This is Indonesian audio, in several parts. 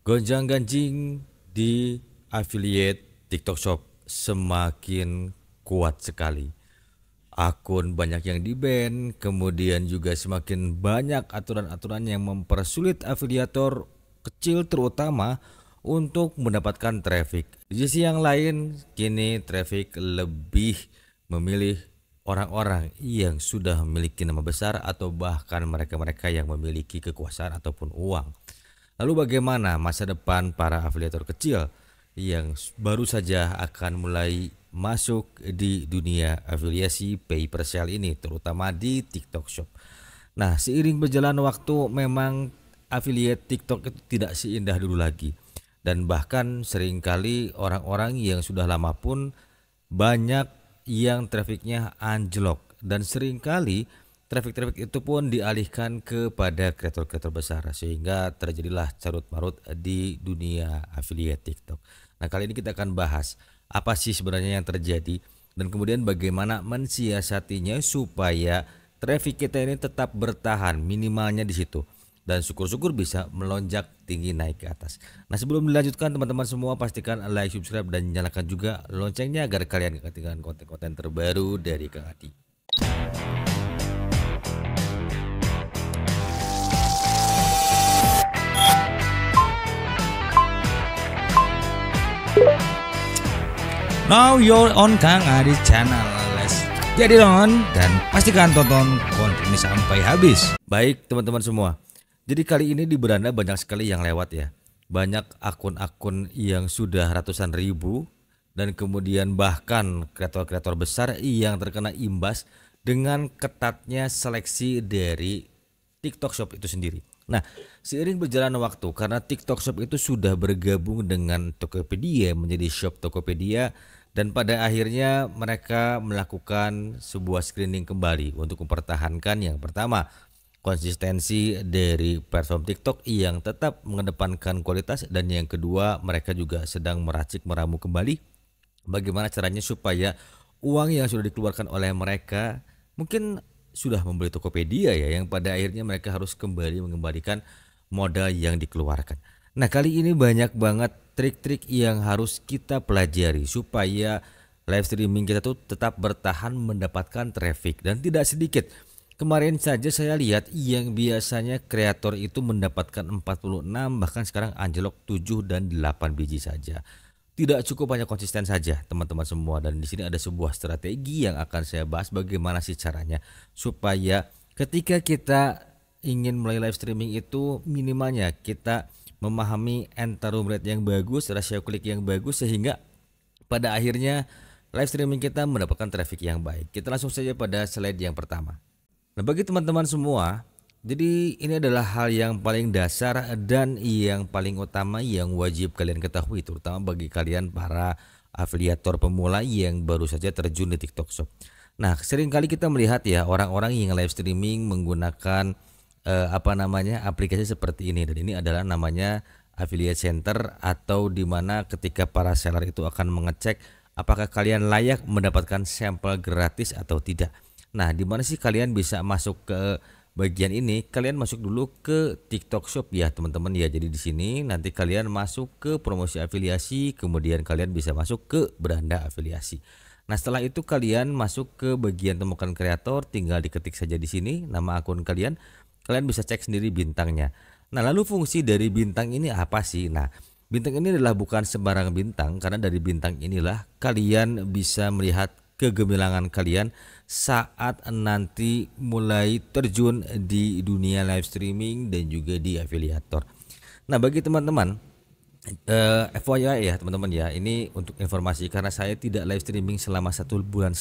Gonjang-ganjing di affiliate TikTok Shop semakin kuat sekali. Akun banyak yang di-ban, kemudian juga semakin banyak aturan-aturan yang mempersulit afiliator kecil terutama untuk mendapatkan traffic. Di sisi yang lain, kini traffic lebih memilih orang-orang yang sudah memiliki nama besar atau bahkan mereka-mereka yang memiliki kekuasaan ataupun uang. Lalu bagaimana masa depan para afiliator kecil yang baru saja akan mulai masuk di dunia afiliasi pay per sale ini, terutama di TikTok Shop. Nah, seiring berjalan waktu memang affiliate TikTok itu tidak seindah dulu lagi. Dan bahkan seringkali orang-orang yang sudah lama pun banyak yang trafficnya anjlok, dan seringkali traffic itu pun dialihkan kepada kreator-kreator besar sehingga terjadilah carut marut di dunia affiliate TikTok. Nah, kali ini kita akan bahas apa sih sebenarnya yang terjadi dan kemudian bagaimana mensiasatinya supaya traffic kita ini tetap bertahan minimalnya di situ dan syukur-syukur bisa melonjak tinggi naik ke atas. Nah, sebelum dilanjutkan teman-teman semua pastikan like, subscribe dan nyalakan juga loncengnya agar kalian gak ketinggalan konten-konten terbaru dari Kang Adi. Now you're on Kang Adi channel. Jadi don dan pastikan tonton konten ini sampai habis. Baik teman-teman semua. Jadi kali ini di beranda banyak sekali yang lewat ya. Banyak akun-akun yang sudah ratusan ribu dan kemudian bahkan kreator-kreator besar yang terkena imbas dengan ketatnya seleksi dari TikTok Shop itu sendiri. Nah, seiring berjalan waktu karena TikTok Shop itu sudah bergabung dengan Tokopedia menjadi shop Tokopedia, dan pada akhirnya mereka melakukan sebuah screening kembali untuk mempertahankan yang pertama konsistensi dari platform TikTok yang tetap mengedepankan kualitas, dan yang kedua mereka juga sedang meracik meramu kembali bagaimana caranya supaya uang yang sudah dikeluarkan oleh mereka mungkin sudah membeli Tokopedia ya, yang pada akhirnya mereka harus kembali mengembalikan modal yang dikeluarkan. Nah, kali ini banyak banget trik-trik yang harus kita pelajari supaya live streaming kita tuh tetap bertahan mendapatkan traffic, dan tidak sedikit. Kemarin saja saya lihat yang biasanya kreator itu mendapatkan 46 bahkan sekarang anjlok 7 dan 8 biji saja. Tidak cukup hanya konsisten saja teman-teman semua, dan di sini ada sebuah strategi yang akan saya bahas bagaimana sih caranya supaya ketika kita ingin mulai live streaming itu minimalnya kita memahami enter room rate yang bagus, rasio klik yang bagus, sehingga pada akhirnya live streaming kita mendapatkan traffic yang baik. Kita langsung saja pada slide yang pertama. Nah, bagi teman-teman semua, jadi ini adalah hal yang paling dasar dan yang paling utama yang wajib kalian ketahui, terutama bagi kalian para afiliator pemula yang baru saja terjun di TikTok Shop. Nah, seringkali kita melihat ya orang-orang yang live streaming menggunakan aplikasi seperti ini, dan ini adalah namanya affiliate center, atau dimana ketika para seller itu akan mengecek apakah kalian layak mendapatkan sampel gratis atau tidak. Nah, dimana sih kalian bisa masuk ke bagian ini? Kalian masuk dulu ke TikTok Shop ya teman-teman ya. Jadi di sini nanti kalian masuk ke promosi afiliasi, kemudian kalian bisa masuk ke beranda afiliasi. Nah, setelah itu kalian masuk ke bagian temukan kreator, tinggal diketik saja di sini nama akun kalian. Kalian bisa cek sendiri bintangnya. Nah, lalu fungsi dari bintang ini apa sih? Nah, bintang ini adalah bukan sembarang bintang, karena dari bintang inilah kalian bisa melihat kegemilangan kalian saat nanti mulai terjun di dunia live streaming dan juga di afiliator. Nah, bagi teman-teman FYI ya teman-teman ya, ini untuk informasi karena saya tidak live streaming selama 1,5 bulan,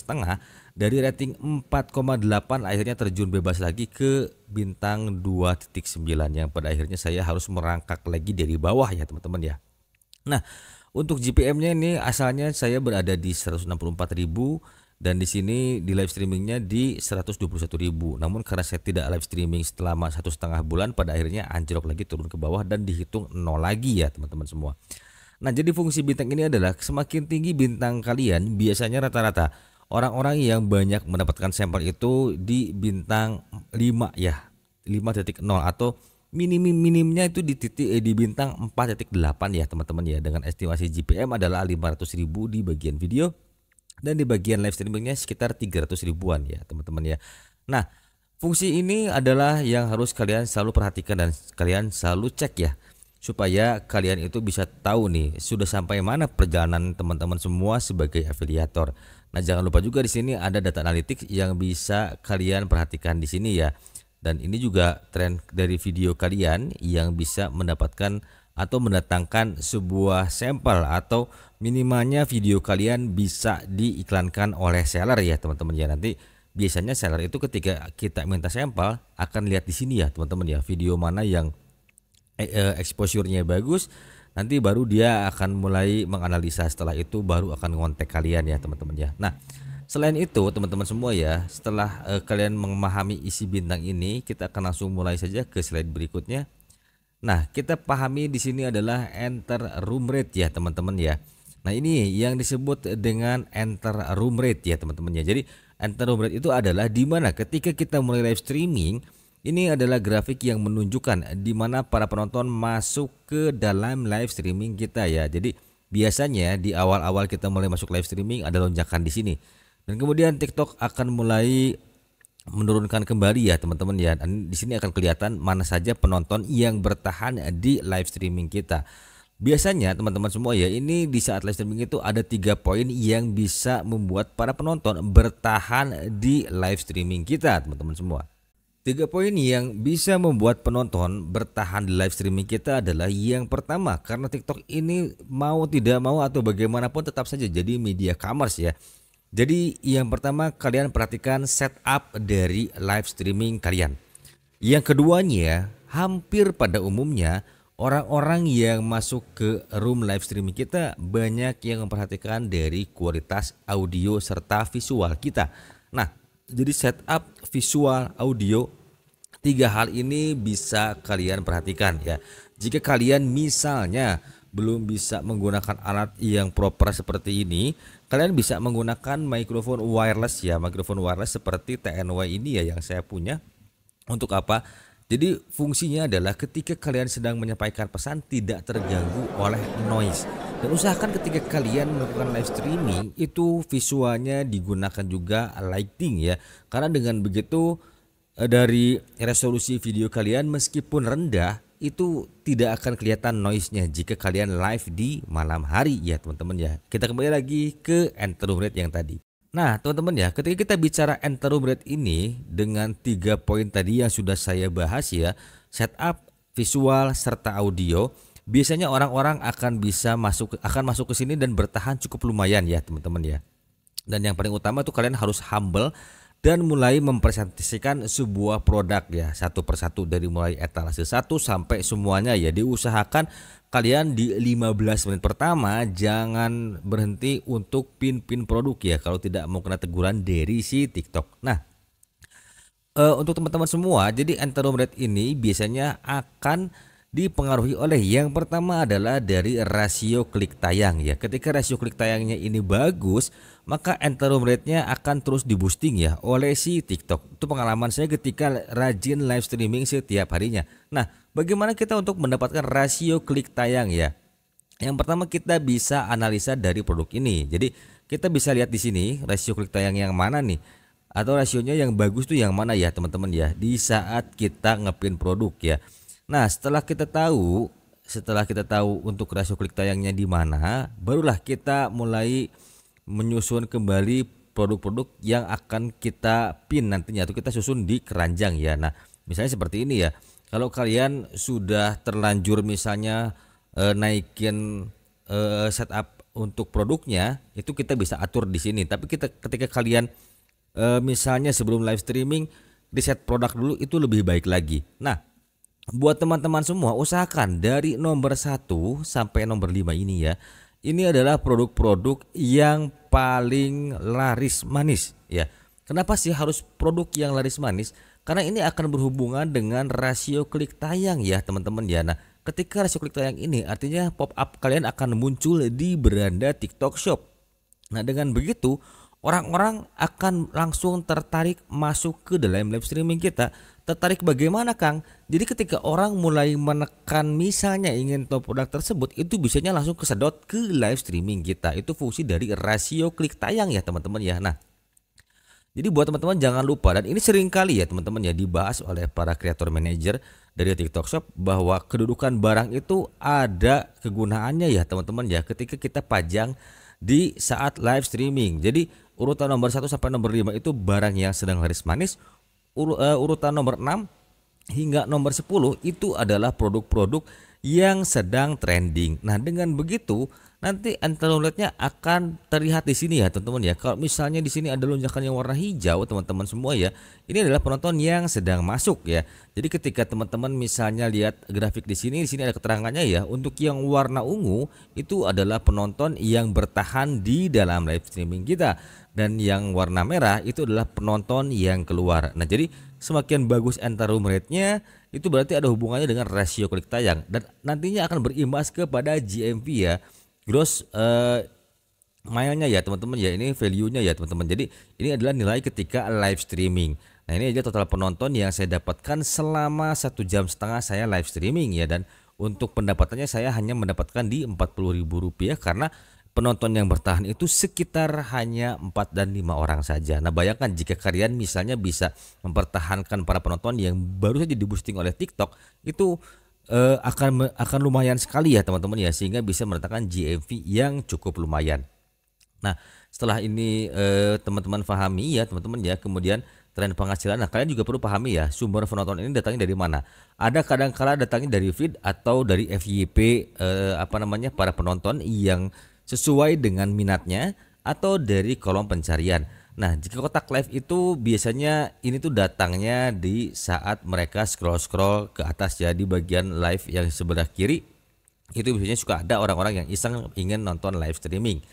dari rating 4,8 akhirnya terjun bebas lagi ke bintang 2.9 yang pada akhirnya saya harus merangkak lagi dari bawah ya teman-teman ya. Nah, untuk GPM-nya ini asalnya saya berada di 164.000 dan di sini di live streamingnya di 121.000. Namun karena saya tidak live streaming selama 1,5 bulan, pada akhirnya anjlok lagi turun ke bawah dan dihitung 0 lagi ya teman-teman semua. Nah, jadi fungsi bintang ini adalah semakin tinggi bintang kalian, biasanya rata-rata orang-orang yang banyak mendapatkan sampel itu di bintang 5 ya, 5.0 atau minimnya itu di bintang 4.8 ya teman-teman ya, dengan estimasi GPM adalah 500.000 di bagian video dan di bagian live streamingnya sekitar 300 ribuan ya teman-teman ya. Nah, fungsi ini adalah yang harus kalian selalu perhatikan dan kalian selalu cek ya, supaya kalian itu bisa tahu nih sudah sampai mana perjalanan teman-teman semua sebagai afiliator. Nah, jangan lupa juga di sini ada data analytics yang bisa kalian perhatikan di sini ya. Dan ini juga tren dari video kalian yang bisa mendapatkan atau mendatangkan sebuah sampel atau minimalnya video kalian bisa diiklankan oleh seller ya teman-teman ya. Nanti biasanya seller itu ketika kita minta sampel akan lihat di sini ya teman-teman ya, video mana yang exposure-nya bagus, nanti baru dia akan mulai menganalisa, setelah itu baru akan ngontek kalian ya teman-teman ya. Nah, selain itu teman-teman semua ya, setelah kalian memahami isi bintang ini, kita akan langsung mulai saja ke slide berikutnya. Nah, kita pahami di sini adalah enter room rate ya teman-teman ya. Nah, ini yang disebut dengan enter room rate ya teman-teman ya. Jadi enter room rate itu adalah dimana ketika kita mulai live streaming, ini adalah grafik yang menunjukkan di mana para penonton masuk ke dalam live streaming kita ya. Jadi biasanya di awal-awal kita mulai masuk live streaming ada lonjakan di sini. Dan kemudian TikTok akan mulai menurunkan kembali ya teman-teman ya. Dan di sini akan kelihatan mana saja penonton yang bertahan di live streaming kita. Biasanya teman-teman semua ya, ini di saat live streaming itu ada 3 poin yang bisa membuat para penonton bertahan di live streaming kita teman-teman semua. 3 poin yang bisa membuat penonton bertahan di live streaming kita adalah yang pertama, karena TikTok ini mau tidak mau atau bagaimanapun tetap saja jadi media commerce ya. Jadi yang pertama, kalian perhatikan setup dari live streaming kalian. Yang keduanya, hampir pada umumnya orang-orang yang masuk ke room live streaming kita banyak yang memperhatikan dari kualitas audio serta visual kita. Nah, jadi setup, visual, audio, 3 hal ini bisa kalian perhatikan ya. Jika kalian misalnya belum bisa menggunakan alat yang proper seperti ini, kalian bisa menggunakan mikrofon wireless ya, mikrofon wireless seperti TNW ini ya yang saya punya. Untuk apa? Jadi fungsinya adalah ketika kalian sedang menyampaikan pesan tidak terganggu oleh noise. Dan usahakan ketika kalian melakukan live streaming itu visualnya digunakan juga lighting ya. Karena dengan begitu dari resolusi video kalian meskipun rendah itu tidak akan kelihatan noise-nya jika kalian live di malam hari ya teman-teman ya. Kita kembali lagi ke enter room rate yang tadi. Nah teman-teman ya, ketika kita bicara enter room rate ini dengan 3 poin tadi yang sudah saya bahas ya, setup, visual serta audio, biasanya orang-orang akan masuk ke sini dan bertahan cukup lumayan ya teman-teman ya. Dan yang paling utama tuh kalian harus humble dan mulai mempresentasikan sebuah produk ya, satu persatu dari mulai etalase 1 sampai semuanya ya. Diusahakan kalian di 15 menit pertama jangan berhenti untuk pin-pin produk ya, kalau tidak mau kena teguran dari si TikTok. Nah, untuk teman-teman semua, jadi enter room rate ini biasanya akan dipengaruhi oleh yang pertama adalah dari rasio klik tayang ya. Ketika rasio klik tayangnya ini bagus, maka enter room rate-nya akan terus di boosting ya oleh si TikTok. Itu pengalaman saya ketika rajin live streaming setiap harinya. Nah, bagaimana kita untuk mendapatkan rasio klik tayang ya? Yang pertama kita bisa analisa dari produk ini. Jadi kita bisa lihat di sini rasio klik tayang yang mana nih, atau rasionya yang bagus tuh yang mana ya teman-teman ya, di saat kita ngepin produk ya. Nah, setelah kita tahu untuk rasio klik tayangnya di mana, barulah kita mulai menyusun kembali produk-produk yang akan kita pin nantinya atau kita susun di keranjang ya. Nah, misalnya seperti ini ya. Kalau kalian sudah terlanjur misalnya naikin setup untuk produknya, itu kita bisa atur di sini. Tapi ketika kalian misalnya sebelum live streaming riset produk dulu, itu lebih baik lagi. Nah, buat teman-teman semua, usahakan dari nomor 1 sampai nomor 5 ini ya. Ini adalah produk-produk yang paling laris manis ya. Kenapa sih harus produk yang laris manis? Karena ini akan berhubungan dengan rasio klik tayang ya teman-teman ya. Nah, ketika rasio klik tayang ini artinya pop up kalian akan muncul di beranda TikTok Shop. Nah, dengan begitu orang-orang akan langsung tertarik masuk ke dalam live streaming kita tertarik bagaimana Kang? Jadi ketika orang mulai menekan misalnya ingin tahu produk tersebut, itu biasanya langsung kesedot ke live streaming kita. Itu fungsi dari rasio klik tayang ya teman-teman ya. Nah, jadi buat teman-teman jangan lupa, dan ini sering kali ya teman-teman ya dibahas oleh para creator manager dari TikTok Shop, bahwa kedudukan barang itu ada kegunaannya ya teman-teman ya ketika kita pajang di saat live streaming. Jadi urutan nomor 1 sampai nomor 5 itu barang yang sedang laris manis. Urutan nomor 6 hingga nomor 10 itu adalah produk-produk yang sedang trending. Nah, dengan begitu nanti antaluletnya akan terlihat di sini ya teman-teman ya. Kalau misalnya di sini ada lonjakan yang warna hijau teman-teman semua ya, ini adalah penonton yang sedang masuk ya. Jadi ketika teman-teman misalnya lihat grafik di sini ada keterangannya ya, untuk yang warna ungu itu adalah penonton yang bertahan di dalam live streaming kita, dan yang warna merah itu adalah penonton yang keluar. Nah, jadi semakin bagus enter room rate-nya, itu berarti ada hubungannya dengan rasio klik tayang, dan nantinya akan berimbas kepada GMV ya, gross mile-nya ya teman-teman ya, ini value-nya ya teman-teman. Jadi ini adalah nilai ketika live streaming. Nah, ini aja total penonton yang saya dapatkan selama 1,5 jam saya live streaming ya, dan untuk pendapatannya saya hanya mendapatkan di Rp40.000 karena penonton yang bertahan itu sekitar hanya 4 dan 5 orang saja. Nah, bayangkan jika kalian misalnya bisa mempertahankan para penonton yang baru saja di boosting oleh TikTok, itu akan lumayan sekali ya teman-teman ya, sehingga bisa mendatangkan GMV yang cukup lumayan. Nah, setelah ini teman-teman pahami ya teman-teman ya, kemudian tren penghasilan. Nah, kalian juga perlu pahami ya, sumber penonton ini datangnya dari mana. Ada kadang-kala datangnya dari feed atau dari FYP para penonton yang sesuai dengan minatnya, atau dari kolom pencarian. Nah, jika kotak live itu biasanya ini tuh datangnya di saat mereka scroll ke atas ya, di bagian live yang sebelah kiri itu biasanya suka ada orang-orang yang iseng ingin nonton live streaming.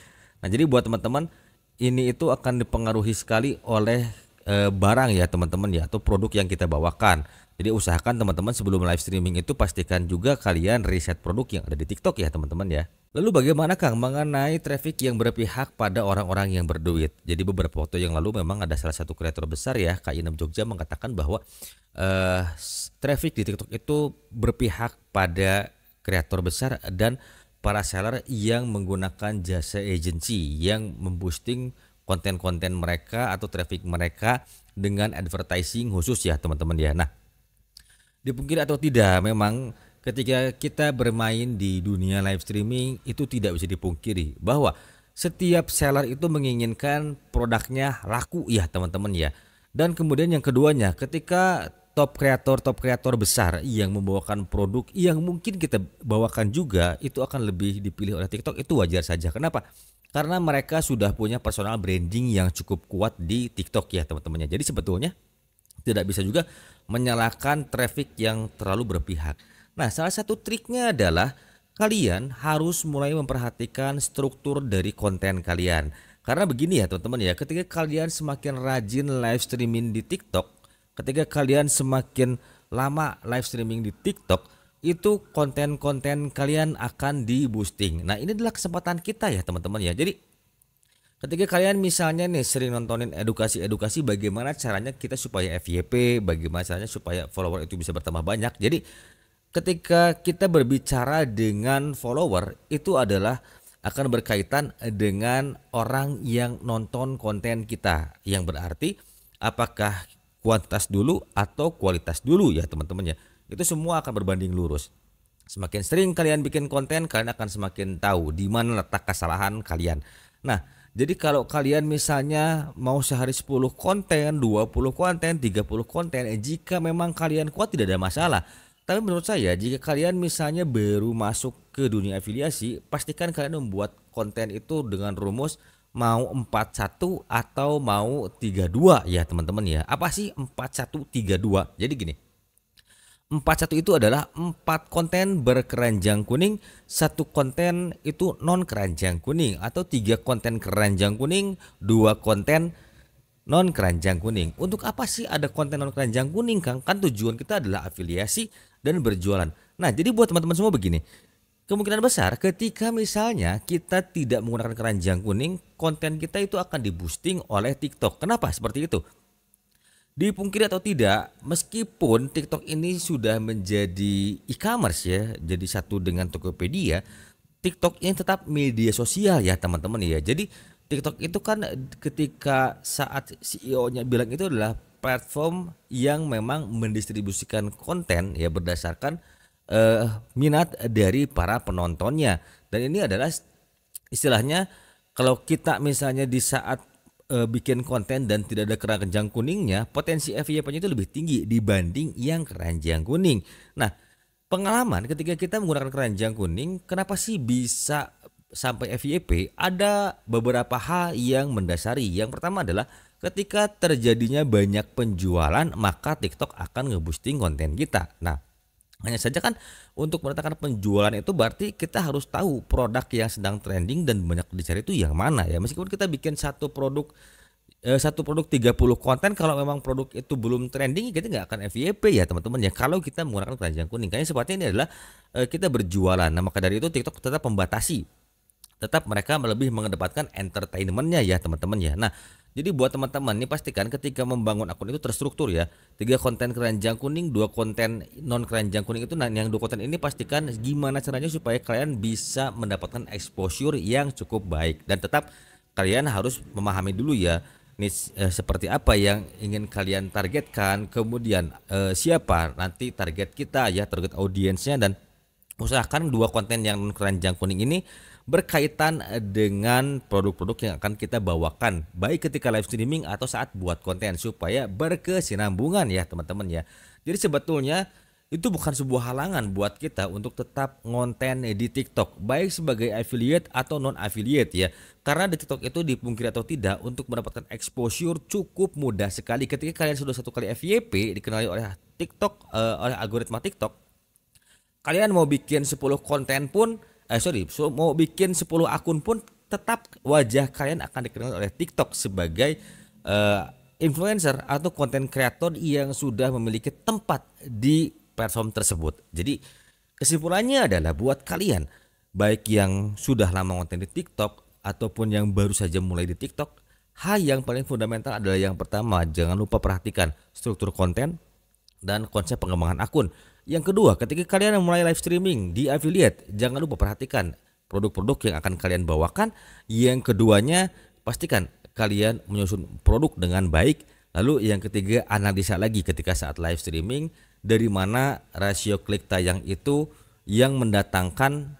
Nah, jadi buat teman-teman ini itu akan dipengaruhi sekali oleh barang ya teman-teman ya, atau produk yang kita bawakan. Jadi usahakan teman-teman sebelum live streaming itu pastikan juga kalian riset produk yang ada di TikTok ya teman-teman ya. Lalu bagaimana Kang mengenai traffic yang berpihak pada orang-orang yang berduit? Jadi beberapa waktu yang lalu memang ada salah satu kreator besar ya, Kak Inem Jogja, mengatakan bahwa traffic di TikTok itu berpihak pada kreator besar dan para seller yang menggunakan jasa agency yang memboosting konten-konten mereka atau traffic mereka dengan advertising khusus ya teman-teman ya. Nah, dipungkiri atau tidak, memang ketika kita bermain di dunia live streaming itu tidak bisa dipungkiri bahwa setiap seller itu menginginkan produknya laku ya teman-teman ya. Dan kemudian yang keduanya, ketika top kreator besar yang membawakan produk yang mungkin kita bawakan juga, itu akan lebih dipilih oleh TikTok, itu wajar saja. Kenapa? Karena mereka sudah punya personal branding yang cukup kuat di TikTok ya teman-temannya. Jadi sebetulnya tidak bisa juga menyalahkan traffic yang terlalu berpihak. Nah, salah satu triknya adalah kalian harus mulai memperhatikan struktur dari konten kalian. Karena begini ya teman-teman ya, ketika kalian semakin rajin live streaming di TikTok, ketika kalian semakin lama live streaming di TikTok, itu konten-konten kalian akan di boosting. Nah, ini adalah kesempatan kita ya teman-teman ya. Jadi ketika kalian misalnya nih sering nontonin edukasi bagaimana caranya kita supaya FYP, bagaimana caranya supaya follower itu bisa bertambah banyak. Jadi ketika kita berbicara dengan follower, itu adalah akan berkaitan dengan orang yang nonton konten kita, yang berarti apakah kuantitas dulu atau kualitas dulu ya teman-teman ya. Itu semua akan berbanding lurus. Semakin sering kalian bikin konten, kalian akan semakin tahu di mana letak kesalahan kalian. Nah, jadi kalau kalian misalnya mau sehari 10 konten, 20 konten, 30 konten, jika memang kalian kuat tidak ada masalah. Tapi menurut saya jika kalian misalnya baru masuk ke dunia afiliasi, pastikan kalian membuat konten itu dengan rumus mau 41 atau mau 32 ya teman-teman ya. Apa sih 4132? Jadi gini. 41 itu adalah 4 konten berkeranjang kuning, 1 konten itu non keranjang kuning, atau 3 konten keranjang kuning, 2 konten non keranjang kuning. Untuk apa sih ada konten non keranjang kuning Kang? Kan tujuan kita adalah afiliasi dan berjualan. Nah, jadi buat teman-teman semua begini, kemungkinan besar ketika misalnya kita tidak menggunakan keranjang kuning, konten kita itu akan di boosting oleh TikTok. Kenapa seperti itu? Dipungkiri atau tidak, meskipun TikTok ini sudah menjadi e-commerce ya, jadi satu dengan Tokopedia, TikTok ini tetap media sosial ya teman-teman ya. Jadi TikTok itu kan ketika saat CEO-nya bilang itu adalah platform yang memang mendistribusikan konten ya berdasarkan minat dari para penontonnya. Dan ini adalah istilahnya kalau kita misalnya di saat bikin konten dan tidak ada keranjang kuningnya, potensi FYP-nya itu lebih tinggi dibanding yang keranjang kuning. Nah, pengalaman ketika kita menggunakan keranjang kuning, kenapa sih bisa sampai FYP? Ada beberapa hal yang mendasari. Yang pertama adalah ketika terjadinya banyak penjualan, maka TikTok akan nge-boosting konten kita. Nah, hanya saja kan untuk mendatangkan penjualan itu berarti kita harus tahu produk yang sedang trending dan banyak dicari itu yang mana ya. Meskipun kita bikin satu produk 30 konten, kalau memang produk itu belum trending kita nggak akan FYP ya teman-teman ya, kalau kita menggunakan keranjang kuning. Kayaknya sepertinya ini adalah kita berjualan. Nah, maka dari itu TikTok tetap membatasi, tetap mereka lebih mengedepankan entertainmentnya ya teman-teman ya. Nah, jadi buat teman-teman nih pastikan ketika membangun akun itu terstruktur ya. 3 konten keranjang kuning, 2 konten non keranjang kuning itu. Nah, yang 2 konten ini pastikan gimana caranya supaya kalian bisa mendapatkan exposure yang cukup baik. Dan tetap kalian harus memahami dulu ya niche seperti apa yang ingin kalian targetkan. Kemudian siapa nanti target kita ya, target audiensnya, dan usahakan 2 konten yang non keranjang kuning ini berkaitan dengan produk-produk yang akan kita bawakan baik ketika live streaming atau saat buat konten supaya berkesinambungan ya teman-teman ya. Jadi sebetulnya itu bukan sebuah halangan buat kita untuk tetap ngonten di TikTok baik sebagai affiliate atau non affiliate ya. Karena di TikTok itu dipungkiri atau tidak, untuk mendapatkan exposure cukup mudah sekali. Ketika kalian sudah 1 kali FYP dikenali oleh TikTok, oleh algoritma TikTok, kalian mau bikin 10 konten pun mau bikin 10 akun pun tetap wajah kalian akan dikenal oleh TikTok sebagai influencer atau konten kreator yang sudah memiliki tempat di platform tersebut. Jadi kesimpulannya adalah buat kalian baik yang sudah lama konten di TikTok ataupun yang baru saja mulai di TikTok, hal yang paling fundamental adalah yang pertama, jangan lupa perhatikan struktur konten dan konsep pengembangan akun. Yang kedua, ketika kalian mulai live streaming di affiliate, jangan lupa perhatikan produk-produk yang akan kalian bawakan. Yang keduanya, pastikan kalian menyusun produk dengan baik. Lalu yang ketiga, analisa lagi ketika saat live streaming dari mana rasio klik tayang itu yang mendatangkan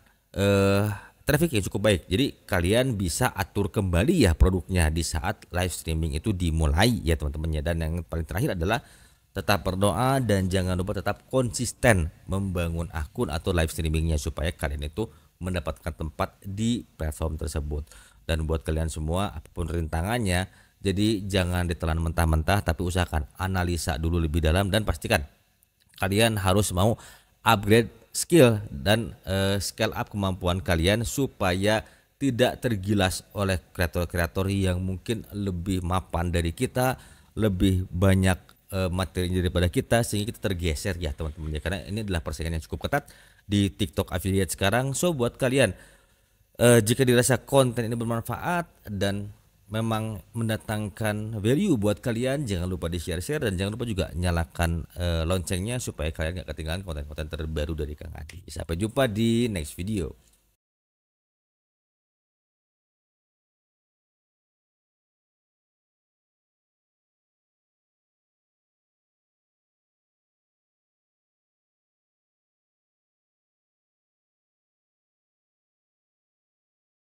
traffic yang cukup baik. Jadi kalian bisa atur kembali ya produknya di saat live streaming itu dimulai ya teman-teman ya. Dan yang paling terakhir adalah tetap berdoa dan jangan lupa tetap konsisten membangun akun atau live streamingnya supaya kalian itu mendapatkan tempat di platform tersebut. Dan buat kalian semua apapun rintangannya, jadi jangan ditelan mentah-mentah, tapi usahakan analisa dulu lebih dalam dan pastikan kalian harus mau upgrade skill dan scale up kemampuan kalian supaya tidak tergilas oleh kreator-kreator yang mungkin lebih mapan dari kita, lebih banyak materi daripada kita, sehingga kita tergeser ya teman-teman ya. Karena ini adalah persaingan yang cukup ketat di TikTok affiliate sekarang. So buat kalian jika dirasa konten ini bermanfaat dan memang mendatangkan value buat kalian, jangan lupa di share dan jangan lupa juga nyalakan loncengnya supaya kalian gak ketinggalan konten-konten terbaru dari Kang Adi. Sampai jumpa di next video.